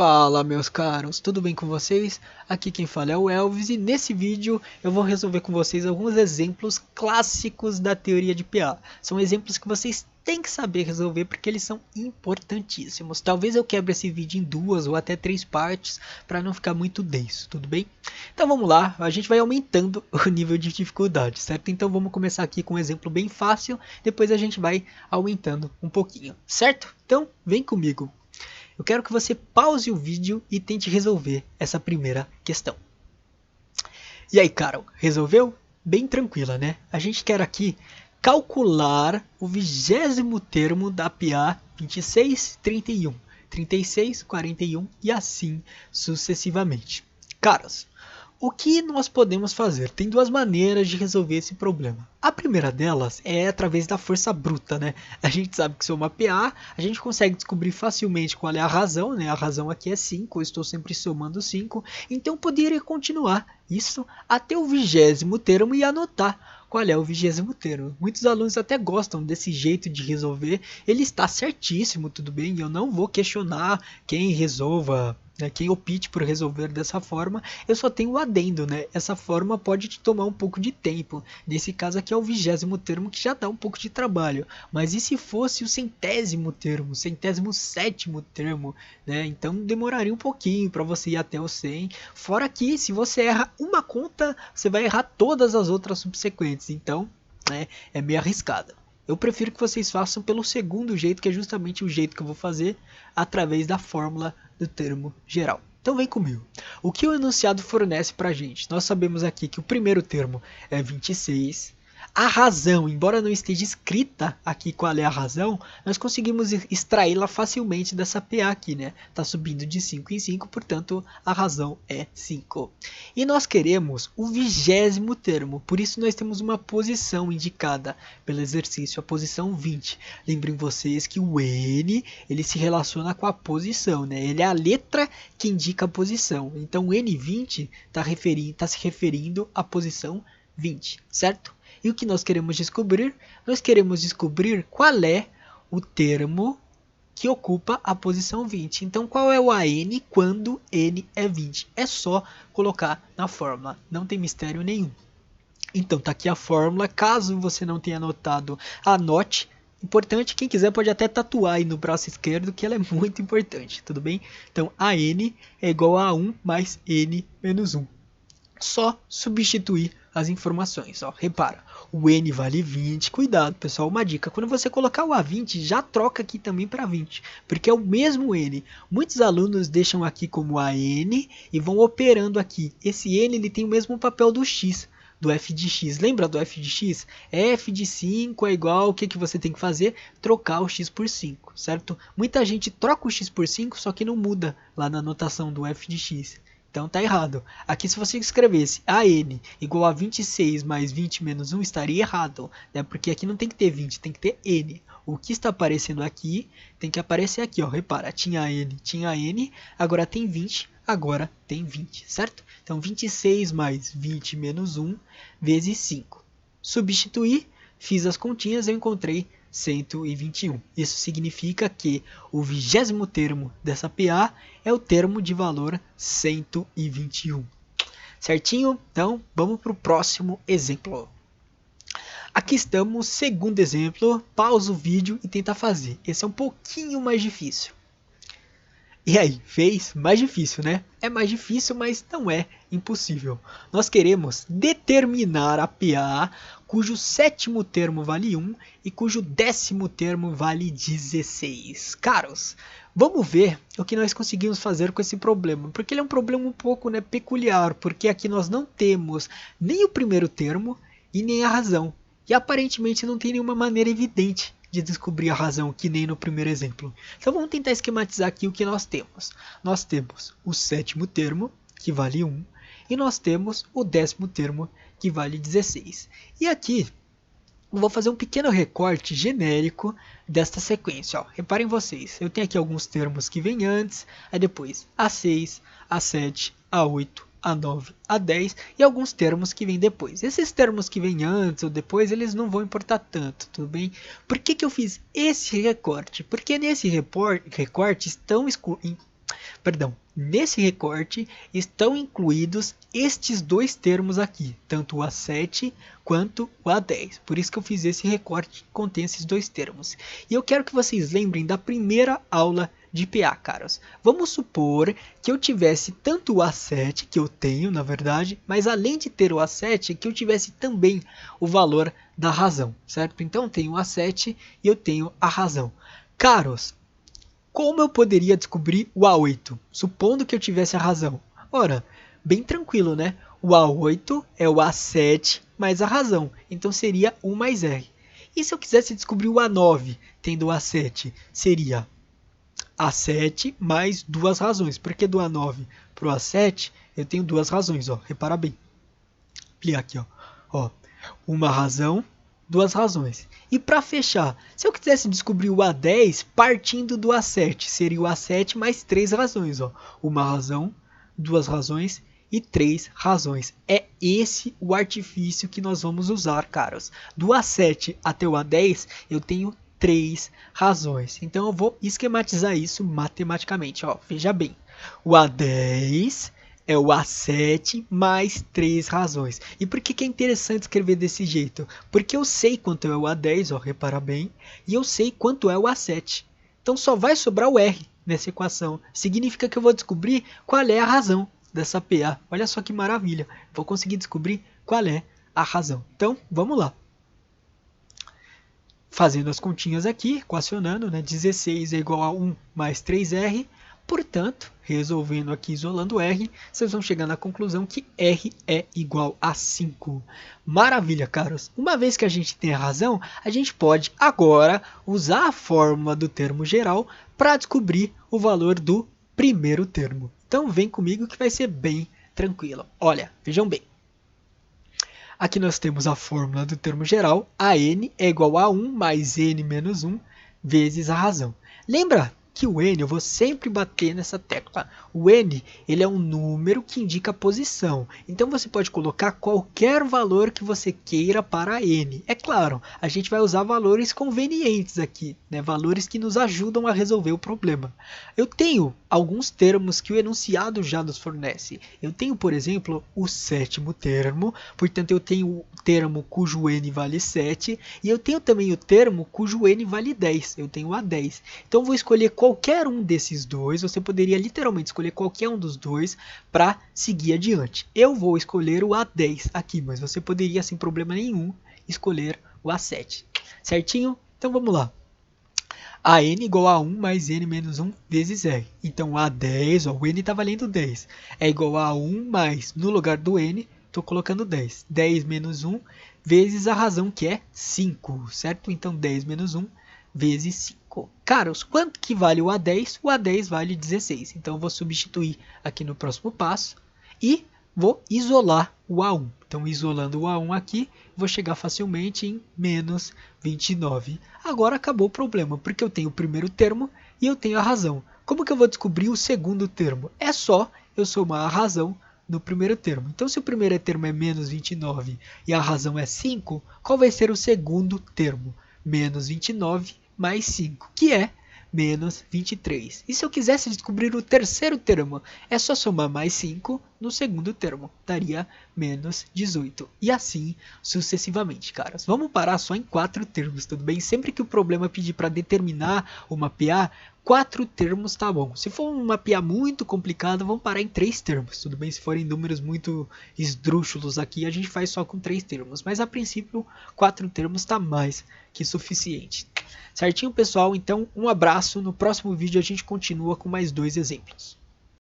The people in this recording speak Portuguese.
Fala meus caros, tudo bem com vocês? Aqui quem fala é o Elvis e nesse vídeo eu vou resolver com vocês alguns exemplos clássicos da teoria de PA. São exemplos que vocês têm que saber resolver porque eles são importantíssimos. Talvez eu quebre esse vídeo em 2 ou até 3 partes para não ficar muito denso, tudo bem? Então vamos lá, a gente vai aumentando o nível de dificuldade, certo? Então vamos começar aqui com um exemplo bem fácil, depois a gente vai aumentando um pouquinho, certo? Então vem comigo. Eu quero que você pause o vídeo e tente resolver essa primeira questão. E aí, Carol, resolveu? Bem tranquila, né? A gente quer aqui calcular o 20º termo da PA 26, 31, 36, 41 e assim sucessivamente. Caros, o que nós podemos fazer? Tem duas maneiras de resolver esse problema. A primeira delas é através da força bruta, né? A gente sabe que soma PA, a gente consegue descobrir facilmente qual é a razão, né? A razão aqui é 5, eu estou sempre somando 5, então poderia continuar isso até o 20º termo e anotar qual é o 20º termo. Muitos alunos até gostam desse jeito de resolver, ele está certíssimo, tudo bem, eu não vou questionar quem resolva, quem opte por resolver dessa forma, eu só tenho o adendo, né? Essa forma pode te tomar um pouco de tempo. Nesse caso aqui é o 20º termo que já dá um pouco de trabalho. Mas e se fosse o 100º termo, 107º termo, né? Então demoraria um pouquinho para você ir até o 100. Fora que se você erra uma conta, você vai errar todas as outras subsequentes. Então, né, é meio arriscado. Eu prefiro que vocês façam pelo segundo jeito, que é justamente o jeito que eu vou fazer, através da fórmula do termo geral. Então vem comigo. O que o enunciado fornece para a gente? Nós sabemos aqui que o primeiro termo é 26. A razão, embora não esteja escrita aqui qual é a razão, nós conseguimos extraí-la facilmente dessa PA aqui, né? Está subindo de 5 em 5, portanto a razão é 5. E nós queremos o 20º termo, por isso nós temos uma posição indicada pelo exercício, a posição 20. Lembrem vocês que o N ele se relaciona com a posição, né? Ele é a letra que indica a posição. Então o N20 está se referindo à posição 20, certo? E o que nós queremos descobrir? Nós queremos descobrir qual é o termo que ocupa a posição 20. Então, qual é o AN quando N é 20? É só colocar na fórmula, não tem mistério nenhum. Então, tá aqui a fórmula, caso você não tenha anotado, anote. Importante, quem quiser pode até tatuar aí no braço esquerdo, que ela é muito importante, tudo bem? Então, AN é igual a 1 mais N menos 1. Só substituir as informações, ó, repara, o N vale 20, cuidado pessoal, uma dica, quando você colocar o A20, já troca aqui também para 20, porque é o mesmo N, muitos alunos deixam aqui como AN e vão operando aqui, esse N ele tem o mesmo papel do X, do f de x, lembra do f de x? F de 5 é igual, o que, que você tem que fazer? Trocar o x por 5, certo? Muita gente troca o x por 5, só que não muda lá na notação do f de x. Então tá errado. Aqui se você escrevesse AN igual a 26 mais 20 menos 1 estaria errado, né? Porque aqui não tem que ter 20, tem que ter N. O que está aparecendo aqui tem que aparecer aqui, ó. Repara, tinha N, agora tem 20, agora tem 20, certo? Então 26 mais 20 menos 1 vezes 5. Substituir, fiz as continhas, eu encontrei 121. Isso significa que o 20º termo dessa PA é o termo de valor 121. Certinho? Então, vamos para o próximo exemplo. Aqui estamos, segundo exemplo. Pausa o vídeo e tenta fazer. Esse é um pouquinho mais difícil. E aí, fez? Mais difícil, né? É mais difícil, mas não é impossível. Nós queremos determinar a PA cujo 7º termo vale 1 e cujo 10º termo vale 16. Caros, vamos ver o que nós conseguimos fazer com esse problema. Porque ele é um problema um pouco, né, peculiar, porque aqui nós não temos nem o primeiro termo e nem a razão. E aparentemente não tem nenhuma maneira evidente de descobrir a razão, que nem no primeiro exemplo. Então vamos tentar esquematizar aqui o que nós temos. Nós temos o 7º termo, que vale 1, e nós temos o 10º termo, que vale 16. E aqui eu vou fazer um pequeno recorte genérico desta sequência. Ó. Reparem vocês, eu tenho aqui alguns termos que vêm antes, aí depois A6, A7, A8, A9, A10 e alguns termos que vêm depois. Esses termos que vêm antes ou depois, eles não vão importar tanto, tudo bem? Por que eu fiz esse recorte? Porque nesse recorte estão perdão, nesse recorte estão incluídos estes dois termos aqui, tanto o A7 quanto o A10. Por isso que eu fiz esse recorte que contém esses dois termos. E eu quero que vocês lembrem da primeira aula de PA, caras. Vamos supor que eu tivesse tanto o A7, que eu tenho, na verdade, mas além de ter o A7, que eu tivesse também o valor da razão, certo? Então eu tenho o A7 e eu tenho a razão. Caros, como eu poderia descobrir o A8, supondo que eu tivesse a razão? Ora, bem tranquilo, né? O A8 é o A7 mais a razão, então seria 1 mais R. E se eu quisesse descobrir o A9, tendo o A7, seria A7 mais duas razões, porque do A9 para o A7 eu tenho duas razões, ó. Repara bem. Aplicar aqui, ó. Uma razão, duas razões. E para fechar, se eu quisesse descobrir o A10 partindo do A7, seria o A7 mais três razões, ó. Uma razão, duas razões e três razões. É esse o artifício que nós vamos usar, caros. Do A7 até o A10 eu tenho três razões. Então eu vou esquematizar isso matematicamente, ó. Veja bem. O A10 é o A7 mais 3 razões. E por que é interessante escrever desse jeito? Porque eu sei quanto é o A10, ó, repara bem, e eu sei quanto é o A7. Então só vai sobrar o R nessa equação. Significa que eu vou descobrir qual é a razão dessa PA. Olha só que maravilha. Vou conseguir descobrir qual é a razão. Então, vamos lá. Fazendo as continhas aqui, equacionando, né? 16 é igual a 1 mais 3R. Portanto, resolvendo aqui, isolando R, vocês vão chegar na conclusão que R é igual a 5. Maravilha, caros! Uma vez que a gente tem a razão, a gente pode agora usar a fórmula do termo geral para descobrir o valor do primeiro termo. Então, vem comigo que vai ser bem tranquilo. Olha, vejam bem. Aqui nós temos a fórmula do termo geral. A n é igual a 1 mais n menos 1 vezes a razão. Lembra que o n, eu vou sempre bater nessa tecla, o n ele é um número que indica a posição, então você pode colocar qualquer valor que você queira para n. É claro, a gente vai usar valores convenientes aqui, né? Valores que nos ajudam a resolver o problema. Eu tenho alguns termos que o enunciado já nos fornece. Eu tenho, por exemplo, o sétimo termo, portanto eu tenho o termo cujo n vale 7, e eu tenho também o termo cujo n vale 10, eu tenho a 10. Então eu vou escolher qualquer um desses dois, você poderia literalmente escolher qualquer um dos dois para seguir adiante. Eu vou escolher o A10 aqui, mas você poderia sem problema nenhum escolher o A7. Certinho? Então vamos lá. A n igual a 1 mais n menos 1 vezes R. Então A10, ó, o n está valendo 10, é igual a 1 mais, no lugar do n, estou colocando 10. 10 menos 1 vezes a razão que é 5, certo? Então 10 menos 1 vezes 5. Caros, quanto que vale o A10? O A10 vale 16. Então eu vou substituir aqui no próximo passo e vou isolar o A1. Então isolando o A1 aqui, vou chegar facilmente em menos 29. Agora acabou o problema, porque eu tenho o primeiro termo e eu tenho a razão. Como que eu vou descobrir o segundo termo? É só eu somar a razão no primeiro termo. Então se o primeiro termo é menos 29 e a razão é 5, qual vai ser o segundo termo? Menos 29 mais 5, que é menos 23. E se eu quisesse descobrir o terceiro termo, é só somar mais 5 no segundo termo, daria menos 18. E assim sucessivamente, caras. Vamos parar só em 4 termos, tudo bem? Sempre que o problema pedir para determinar uma PA, 4 termos tá bom. Se for uma PA muito complicada, vamos parar em 3 termos, tudo bem? Se forem números muito esdrúxulos aqui, a gente faz só com 3 termos. Mas a princípio, 4 termos tá mais que suficiente. Certinho, pessoal? Então, um abraço. No próximo vídeo a gente continua com mais 2 exemplos.